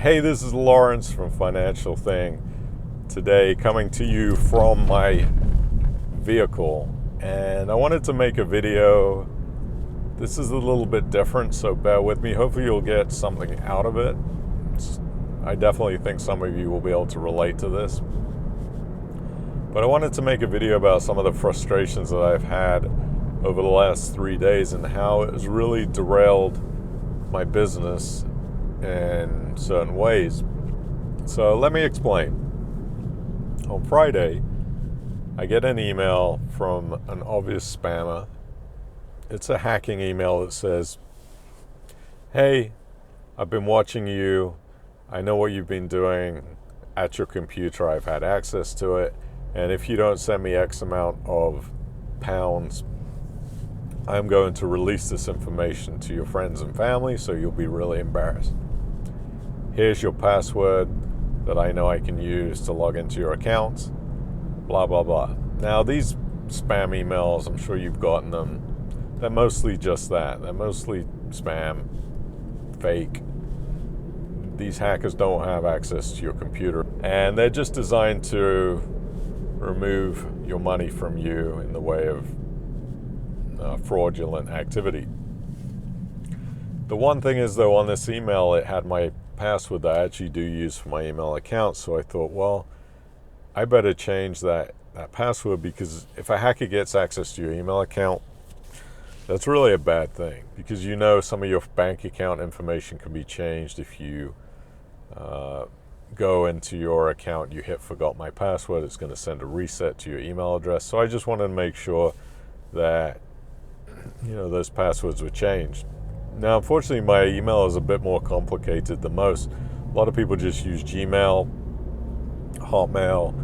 Hey, this is Lawrence from Financial Thing. Today, coming to you from my vehicle, and I wanted to make a video. This is a little bit different, so bear with me. Hopefully you'll get something out of it. I definitely think some of you will be able to relate to this. But I wanted to make a video about some of the frustrations that I've had over the last 3 days and how it has really derailed my business in certain ways. So let me explain. On Friday, I get an email from an obvious spammer. It's a hacking email that says, "Hey, I've been watching you. I know what you've been doing at your computer. I've had access to it. And if you don't send me X amount of pounds, I'm going to release this information to your friends and family, so you'll be really embarrassed. Here's your password that I know I can use to log into your accounts, blah, blah, blah." Now, these spam emails, I'm sure you've gotten them, they're mostly just that. They're mostly spam, fake. These hackers don't have access to your computer, and they're just designed to remove your money from you in the way of fraudulent activity. The one thing is, though, on this email, it had my password that I actually do use for my email account. So I thought, well, I better change that password, because if a hacker gets access to your email account, that's really a bad thing, because some of your bank account information can be changed. If you go into your account, you hit forgot my password, it's going to send a reset to your email address. So I just wanted to make sure that those passwords were changed. Now, unfortunately, my email is a bit more complicated than most. A lot of people just use Gmail, Hotmail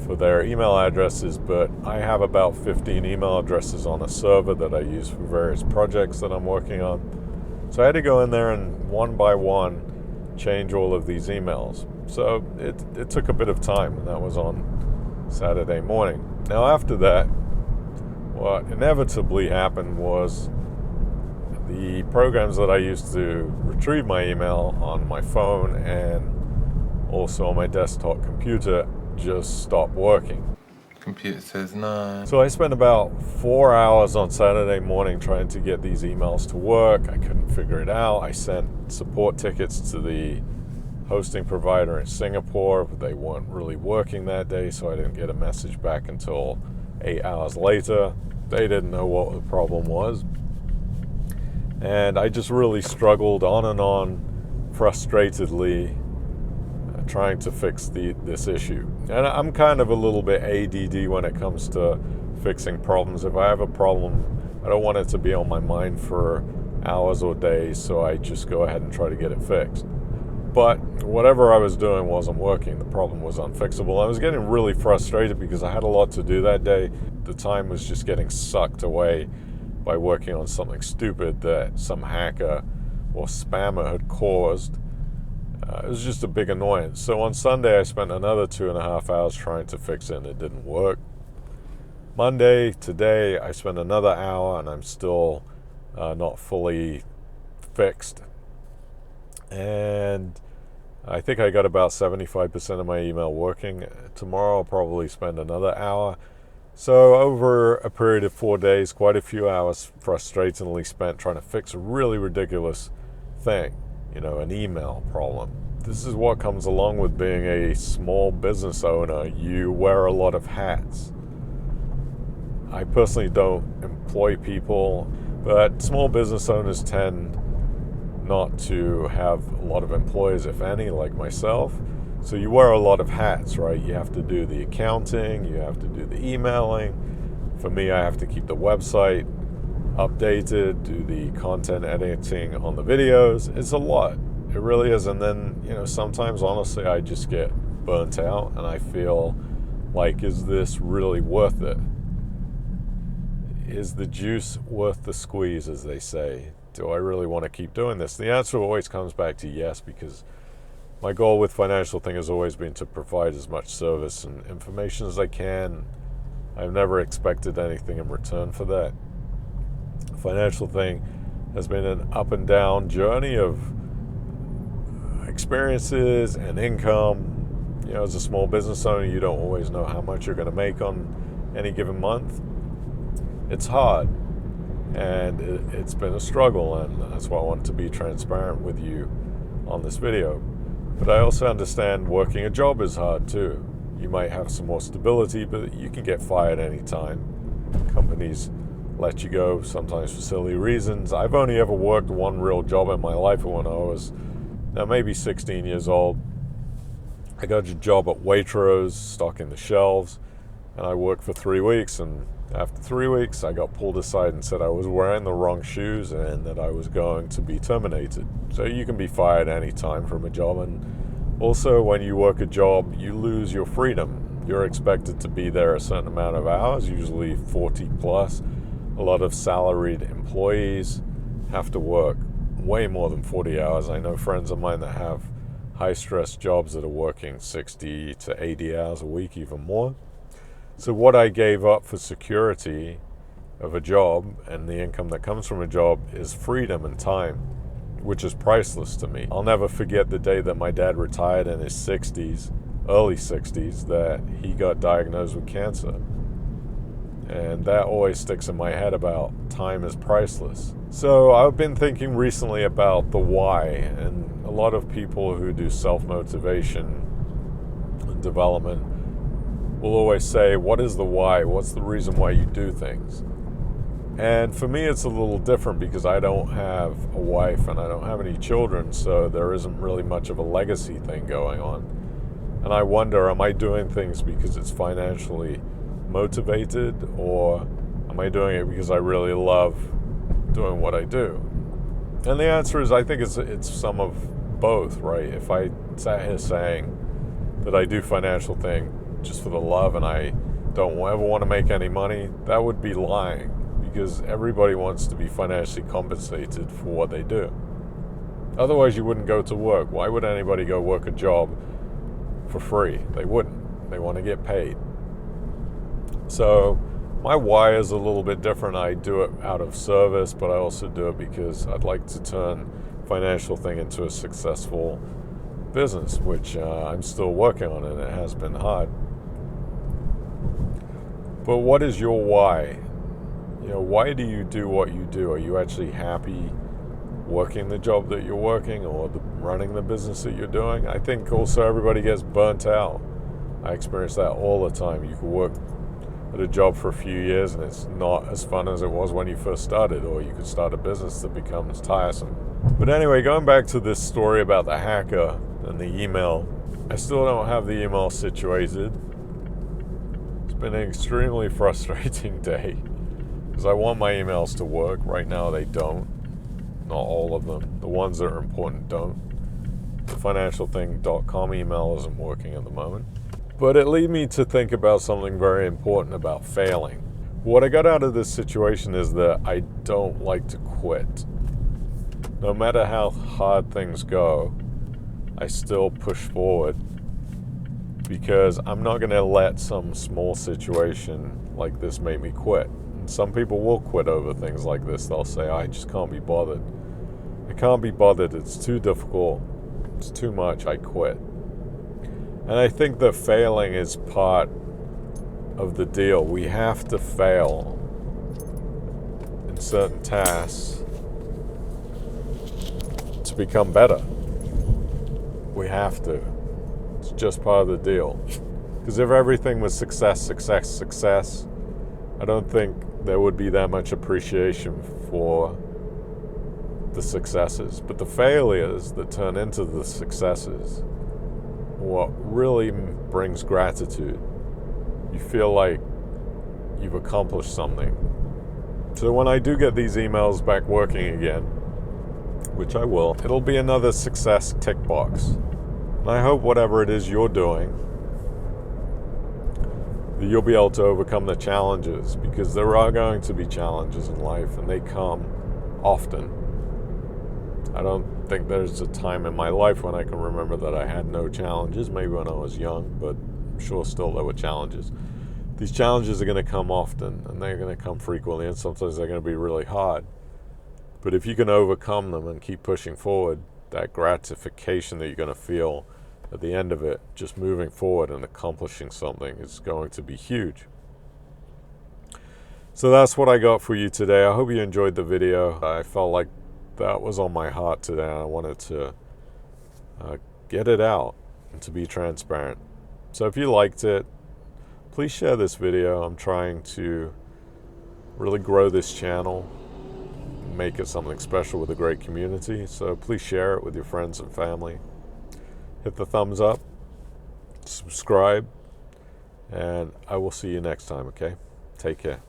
for their email addresses, but I have about 15 email addresses on a server that I use for various projects that I'm working on. So I had to go in there and one by one change all of these emails. So it took a bit of time, and that was on Saturday morning. Now, after that, what inevitably happened was the programs that I used to retrieve my email on my phone and also on my desktop computer just stopped working. Computer says no. So I spent about 4 hours on Saturday morning trying to get these emails to work. I couldn't figure it out. I sent support tickets to the hosting provider in Singapore, but they weren't really working that day, so I didn't get a message back until 8 hours later. They didn't know what the problem was. And I just really struggled on and on, frustratedly, trying to fix this issue. And I'm kind of a little bit ADD when it comes to fixing problems. If I have a problem, I don't want it to be on my mind for hours or days, so I just go ahead and try to get it fixed. But whatever I was doing wasn't working. The problem was unfixable. I was getting really frustrated because I had a lot to do that day. The time was just getting sucked away by working on something stupid that some hacker or spammer had caused. It was just a big annoyance. So on Sunday, I spent another 2.5 hours trying to fix it, and it didn't work. Monday, today, I spent another hour, and I'm still not fully fixed. And I think I got about 75% of my email working. Tomorrow, I'll probably spend another hour. So over a period of 4 days, quite a few hours frustratingly spent trying to fix a really ridiculous thing, an email problem. This is what comes along with being a small business owner. You wear a lot of hats. I personally don't employ people, but small business owners tend not to have a lot of employees, if any, like myself. So you wear a lot of hats, right? You have to do the accounting, you have to do the emailing. For me, I have to keep the website updated, do the content editing on the videos. It's a lot. It really is. And then, sometimes, honestly, I just get burnt out and I feel like, is this really worth it? Is the juice worth the squeeze, as they say? Do I really want to keep doing this? The answer always comes back to yes, because my goal with Financial Thing has always been to provide as much service and information as I can. I've never expected anything in return for that. Financial Thing has been an up and down journey of experiences and income. You know, as a small business owner, you don't always know how much you're going to make on any given month. It's hard, and it's been a struggle, and that's why I wanted to be transparent with you on this video. But I also understand working a job is hard too. You might have some more stability, but you can get fired anytime. Companies let you go, sometimes for silly reasons. I've only ever worked one real job in my life when I was maybe 16 years old. I got a job at Waitrose, stocking the shelves, and I worked for 3 weeks, and after 3 weeks I got pulled aside and said I was wearing the wrong shoes and that I was going to be terminated. So you can be fired anytime from a job, and also when you work a job you lose your freedom. You're expected to be there a certain amount of hours, usually 40 plus. A lot of salaried employees have to work way more than 40 hours. I know friends of mine that have high-stress jobs that are working 60 to 80 hours a week, even more. So what I gave up for security of a job and the income that comes from a job is freedom and time, which is priceless to me. I'll never forget the day that my dad retired in his 60s, early 60s, that he got diagnosed with cancer. And that always sticks in my head about time is priceless. So I've been thinking recently about the why, and a lot of people who do self-motivation and development will always say, what is the why? What's the reason why you do things? And for me, it's a little different because I don't have a wife and I don't have any children, so there isn't really much of a legacy thing going on. And I wonder, am I doing things because it's financially motivated, or am I doing it because I really love doing what I do? And the answer is, I think it's some of both, right? If I sat here saying that I do financial thing just for the love and I don't ever want to make any money, that would be lying, because everybody wants to be financially compensated for what they do. Otherwise you wouldn't go to work. Why would anybody go work a job for free? They wouldn't. They want to get paid. So my why is a little bit different. I do it out of service, but I also do it because I'd like to turn financial thing into a successful business, which I'm still working on, and it has been hard. But what is your why? You know, why do you do what you do? Are you actually happy working the job that you're working, or running the business that you're doing? I think also everybody gets burnt out. I experience that all the time. You can work at a job for a few years and it's not as fun as it was when you first started, or you could start a business that becomes tiresome. But anyway, going back to this story about the hacker and the email, I still don't have the email situated. It's been an extremely frustrating day because I want my emails to work. Right now they don't. Not all of them. The ones that are important don't. The financialthing.com email isn't working at the moment. But it led me to think about something very important about failing. What I got out of this situation is that I don't like to quit. No matter how hard things go, I still push forward, because I'm not going to let some small situation like this make me quit. And some people will quit over things like this. They'll say, I just can't be bothered. I can't be bothered. It's too difficult. It's too much. I quit. And I think that failing is part of the deal. We have to fail in certain tasks to become better. We have to. It's just part of the deal. Because if everything was success, success, success, I don't think there would be that much appreciation for the successes. But the failures that turn into the successes, what really brings gratitude. You feel like you've accomplished something. So when I do get these emails back working again, which I will, it'll be another success tick box. And I hope whatever it is you're doing, that you'll be able to overcome the challenges, because there are going to be challenges in life, and they come often. I don't think there's a time in my life when I can remember that I had no challenges. Maybe when I was young, but I'm sure still there were challenges. These challenges are going to come often, and they're going to come frequently, and sometimes they're going to be really hard. But if you can overcome them and keep pushing forward, that gratification that you're going to feel at the end of it, just moving forward and accomplishing something, is going to be huge. So that's what I got for you today. I hope you enjoyed the video. I felt like that was on my heart today. I wanted to get it out and to be transparent. So if you liked it, please share this video. I'm trying to really grow this channel, make it something special with a great community. So please share it with your friends and family. Hit the thumbs up, subscribe, and I will see you next time, okay? Take care.